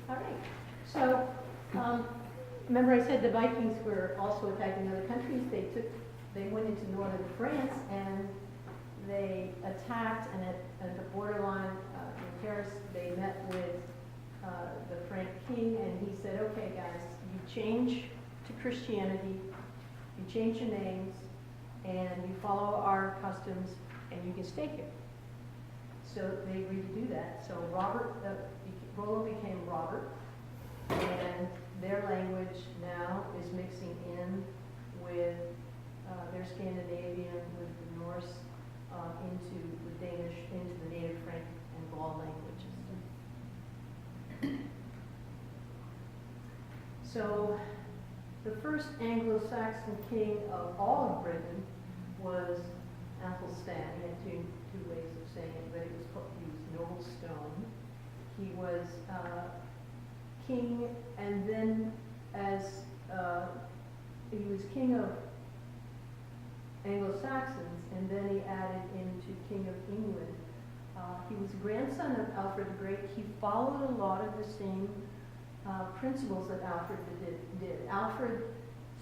All right. So, remember I said the Vikings were also attacking other countries. They went into northern France and they attacked, and at the borderline in Paris, they met with the Frank king, and he said, okay guys, you change to Christianity, you change your names, and you follow our customs, and you can stay here. So they agreed to do that. So Rollo became Robert, and their language now is mixing in with their Scandinavian, with the Norse, into the Danish, into the native Frank and Gaul languages. So the first Anglo-Saxon king of all of Britain was Athelstan. He had two ways of saying it, but he was Noble Stone. He was king, and then as he was king of Anglo-Saxons, and then he added into king of England. He was grandson of Alfred the Great. He followed a lot of the same principles that Alfred did. Alfred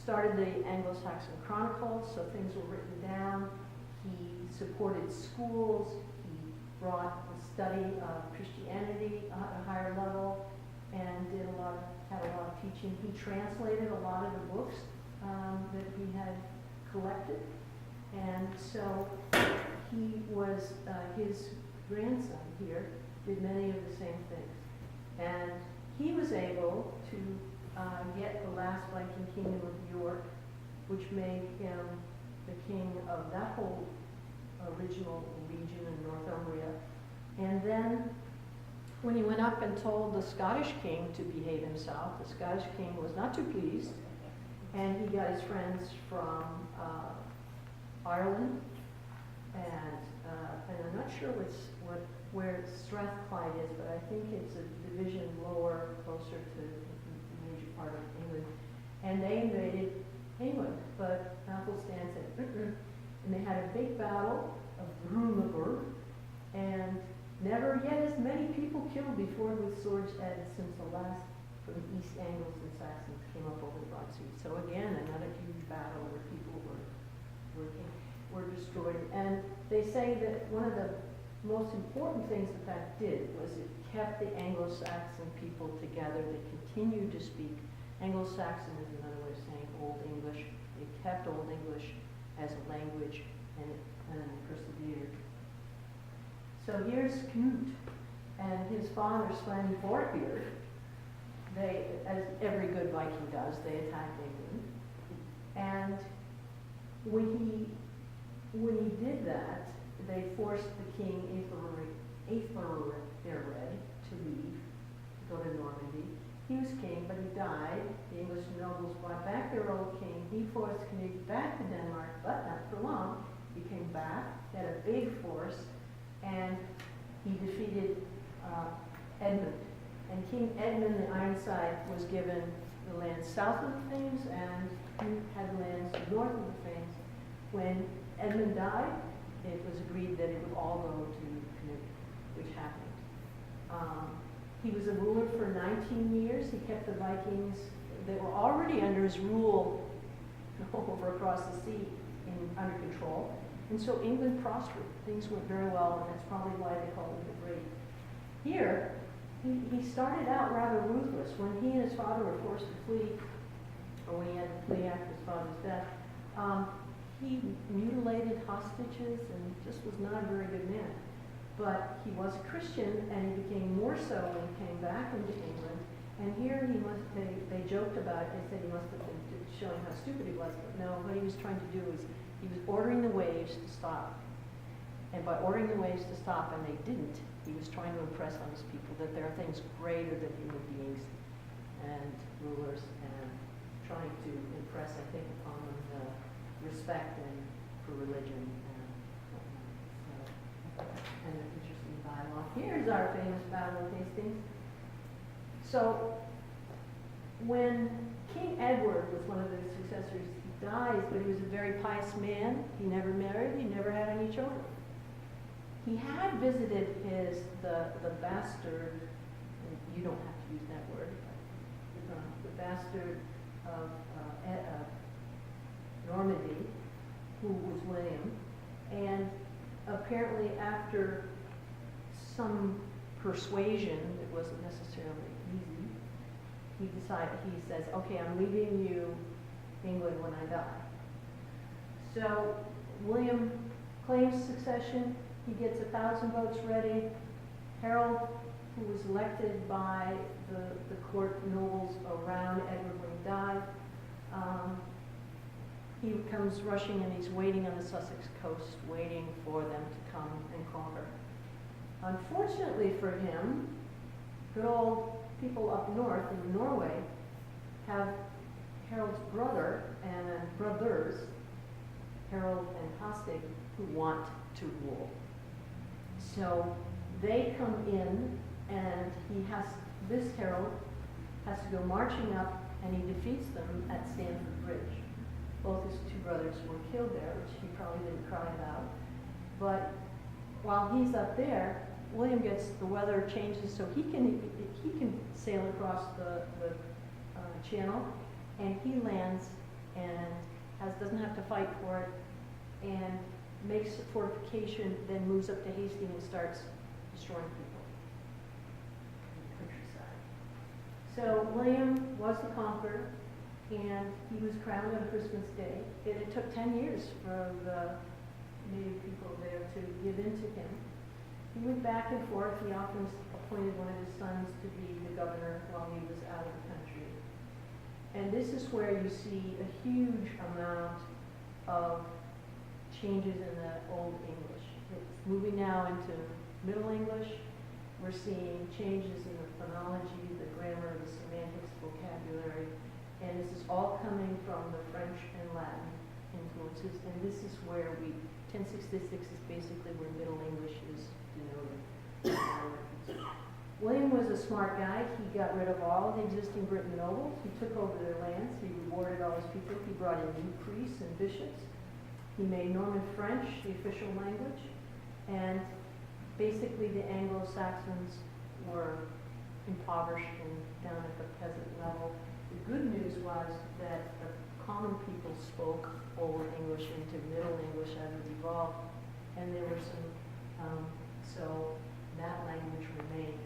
started the Anglo-Saxon Chronicles, so things were written down. He supported schools. He brought the study of Christianity at a higher level, and had a lot of teaching. He translated a lot of the books that he had collected, and so he was his grandson here did many of the same things, and he was able to get the last Viking kingdom of York, which made him the king of that whole original region in Northumbria. And then when he went up and told the Scottish king to behave himself, the Scottish king was not too pleased, and he got his friends from Ireland, and I'm not sure where Strathclyde is, but I think it's a division lower, closer to the major part of England. And they invaded England, but Athelstan said, and they had a big battle of Brunanburh, and never yet as many people killed before with swords as since the last from the East Angles and Saxons came up over the broad sea. So again, another huge battle where people were destroyed. And they say that one of the most important things that did was it kept the Anglo-Saxon people together. They continued to speak. Anglo-Saxon is another way of saying Old English. They kept Old English as a language, and persevered. So here's Knut and his father Sven Borkbeard. They, as every good Viking does, they attacked England. And when he did that, they forced the king Aethelred to leave, to go to Normandy. He was king, but he died. The English nobles brought back their old king. He forced Knut back to Denmark, but not for long. He came back, had a big force, and he defeated Edmund. And King Edmund the Ironside was given the land south of the Thames, and Knut had lands north of the Thames. When Edmund died, it was agreed that it would all go to Knut, which happened. He was a ruler for 19 years. He kept the Vikings, they were already under his rule over across the sea under control. And so England prospered. Things went very well, and that's probably why they called him the Great. Here, he started out rather ruthless. When he and his father were forced to flee, or when he had to flee after his father's death, he mutilated hostages and just was not a very good man. But he was a Christian, and he became more so when he came back into England. And here they joked about it. They said he must have been showing how stupid he was. But no, what he was trying to do is he was ordering the waves to stop. And by ordering the waves to stop, and they didn't, he was trying to impress on his people that there are things greater than human beings and rulers, and trying to impress, I think, upon them the respect for religion and an interesting dialogue. Here's our famous Battle of Hastings. So when King Edward was one of the successors, he dies, but he was a very pious man. He never married, he never had any children. He had visited the bastard you don't have to use that word, but the bastard of Normandy, who was William, and apparently after some persuasion that wasn't necessarily easy, he says, okay, I'm leaving you England when I die. So William claims succession. He gets 1,000 votes ready. Harold, who was elected by the court nobles around Edward when he died, he comes rushing and he's waiting on the Sussex coast, waiting for them to come and conquer. Unfortunately for him, good old people up north in Norway have Harold's brother and brothers, Harold and Hastig, who want to rule. So they come in, and this Harold has to go marching up, and he defeats them at Stamford Bridge. Both his two brothers were killed there, which he probably didn't cry about. But while he's up there, William gets the weather changes, so he can sail across the channel, and he lands and doesn't have to fight for it, and makes a fortification, then moves up to Hastings and starts destroying people in the countryside. So William was the conqueror, and he was crowned on Christmas Day. It took 10 years for the native people there to give in to him. He went back and forth. He often appointed one of his sons to be the governor while he was out of the country. And this is where you see a huge amount of changes in the Old English. It's moving now into Middle English. We're seeing changes in the phonology, the grammar, the semantics, vocabulary, and this is all coming from the French and Latin influences, and this is where 1066 is basically where Middle English is denoted. William was a smart guy. He got rid of all the existing Briton nobles. He took over their lands. He rewarded all his people. He brought in new priests and bishops. He made Norman French the official language, and basically the Anglo-Saxons were impoverished and down at the peasant level. The good news was that the common people spoke Old English into Middle English as it evolved, and there were so that language remained.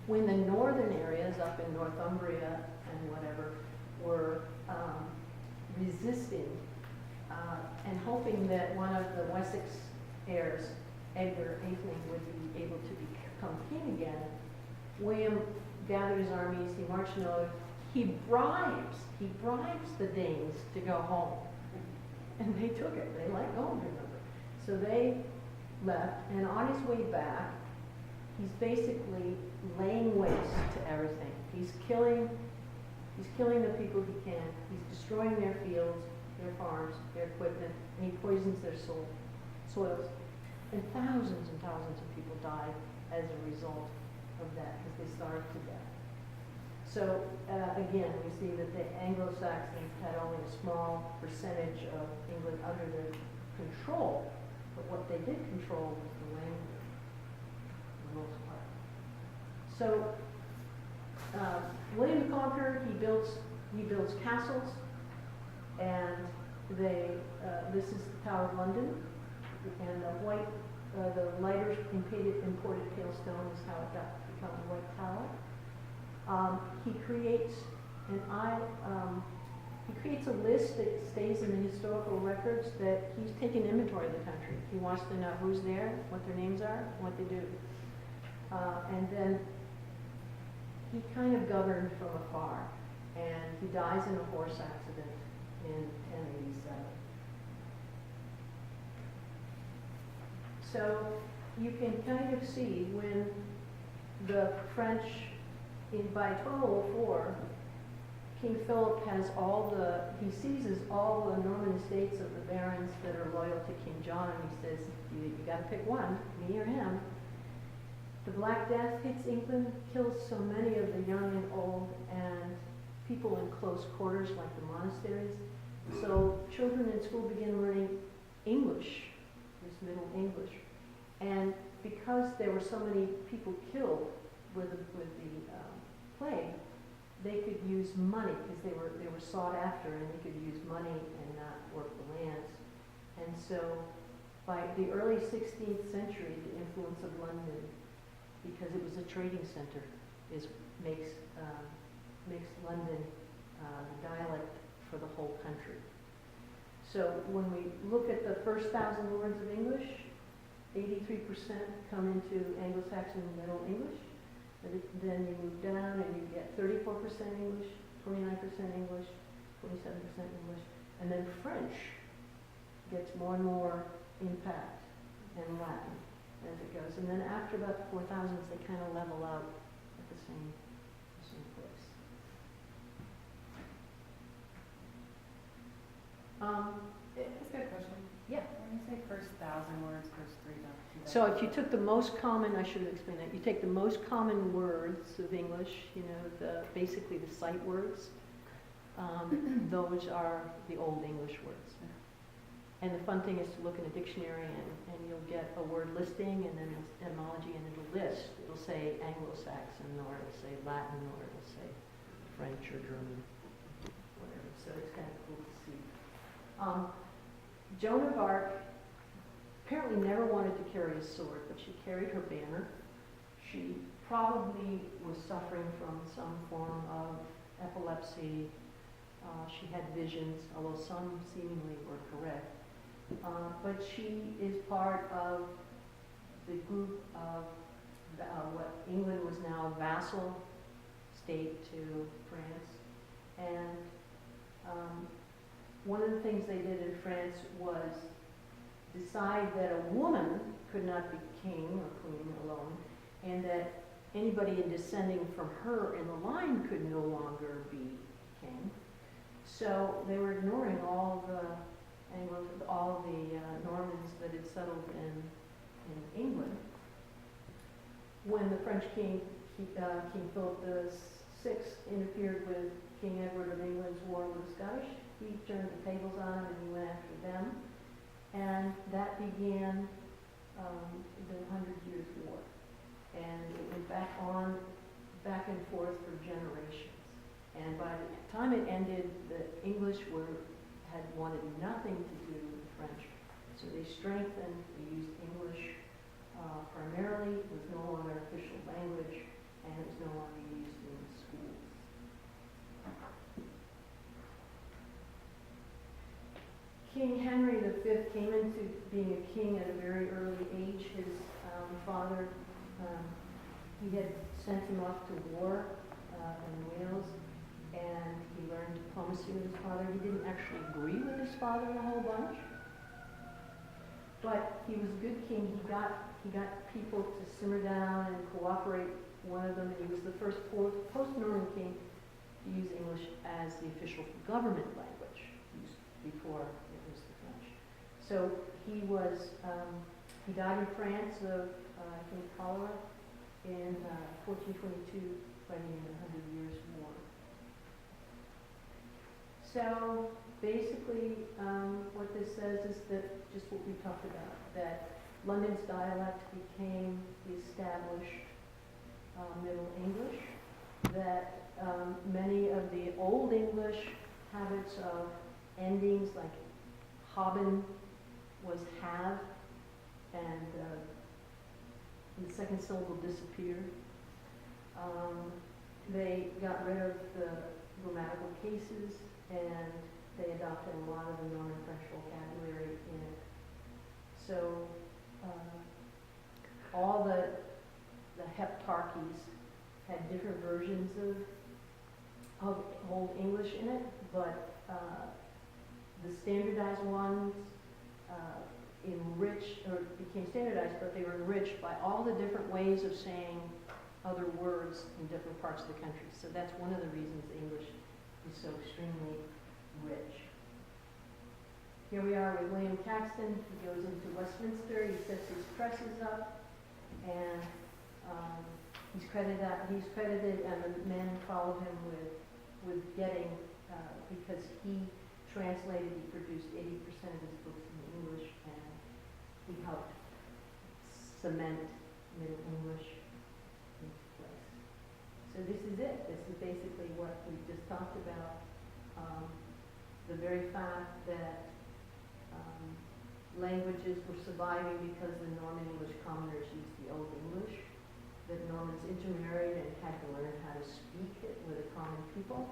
When the northern areas up in Northumbria and whatever were resisting and hoping that one of the Wessex heirs, Edgar Atheling, would be able to become king again, William gathered his armies, he marched north, he bribes the Danes to go home. And they took it. They liked home, remember. So they left, and on his way back, he's basically laying waste to everything. He's killing the people he can. He's destroying their fields, their farms, their equipment, and he poisons their soils. And thousands of people died as a result of that because they starved to death. So again, we see that the Anglo-Saxons had only a small percentage of England under their control, but what they did control was the language, for the most part. So William the Conqueror, he builds castles, and this is the Tower of London, and the lighter imported pale stone is how it got to become the White Tower. He creates a list that stays in the historical records that he's taken inventory of the country. He wants to know who's there, what their names are, what they do. And then he kind of governed from afar, and he dies in a horse accident in 1087. So you can kind of see when the French, by 1204, King Philip he seizes all the Norman estates of the barons that are loyal to King John, and he says, you got to pick one, me or him. The Black Death hits England, kills so many of the young and old, and people in close quarters like the monasteries. So children in school begin learning English, this Middle English. And because there were so many people killed with the plague, they could use money because they were sought after, and they could use money and not work the lands. And so by the early 16th century, the influence of London, because it was a trading center, makes London the dialect for the whole country. So when we look at the first 1,000 words of English, 83% come into Anglo-Saxon Middle English. Then you move down and you get 34% English, 29% English, 27% English, and then French gets more and more impact, and Latin as it goes. And then after about the 4000s, they kind of level out at the same place. That's a good question. Yeah. When you say first 1,000 words, first 3,000. So if you took the most common, I should have explained that, you take the most common words of English, basically the sight words, those are the Old English words. And the fun thing is to look in a dictionary and you'll get a word listing and then etymology and it'll list. It'll say Anglo-Saxon or it'll say Latin or it'll say French or German, whatever. So it's kind of cool to see. Joan of Arc apparently never wanted to carry a sword, but she carried her banner. She probably was suffering from some form of epilepsy. She had visions, although some seemingly were correct. But she is part of the group of what England was now a vassal state to France. And one of the things they did in France was decide that a woman could not be king or queen alone, and that anybody descending from her in the line could no longer be king. So they were ignoring all the Normans that had settled in England. When the French King Philip VI interfered with King Edward of England's war with the Scottish, he turned the tables on them and he went after them. And that began the 100 Years' War. And it went back and forth for generations. And by the time it ended, the English had wanted nothing to do with the French. So they strengthened, they used English primarily. It was no longer an official language, and it was no longer used in schools. King Henry V came into being a king at a very early age. His father, he had sent him off to war in Wales, and he learned diplomacy with his father. He didn't actually agree with his father a whole bunch, but he was a good king. He got people to simmer down and cooperate. One of them, and he was the first post-Norman king to use English as the official government language. Before it was the French. So he died in France of, I think, cholera in 1422, fighting in the 100 Years' War. So basically, what this says is that, just what we talked about, that London's dialect became the established Middle English, that many of the Old English habits of endings like haben was have, and the second syllable disappeared. They got rid of the grammatical cases, and they adopted a lot of the Norman French vocabulary in it. So all the heptarchies had different versions of Old English in it, but the standardized ones became standardized, but they were enriched by all the different ways of saying other words in different parts of the country. So that's one of the reasons English is so extremely rich. Here we are with William Caxton. He goes into Westminster, he sets his presses up, and he's credited, and the men follow him with getting, because he translated, he produced 80% of his books in English, and he helped cement Middle English into place. So this is it. This is basically what we just talked about. The very fact that languages were surviving because the Norman English commoners used the Old English, that Normans intermarried and had to learn how to speak it with the common people.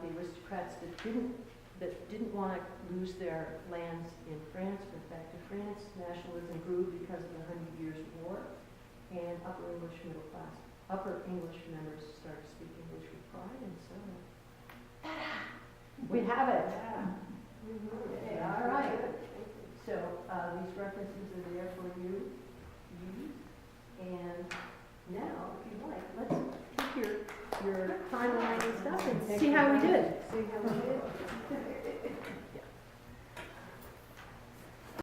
The aristocrats that didn't want to lose their lands in France went back to France. Nationalism grew because of the 100 Years' War, and upper English members started speaking English with pride, and so we have it. Okay, all right. So these references are there for you to use. And now, if you like, let's take your timeline and stuff and see how we did. See how we did?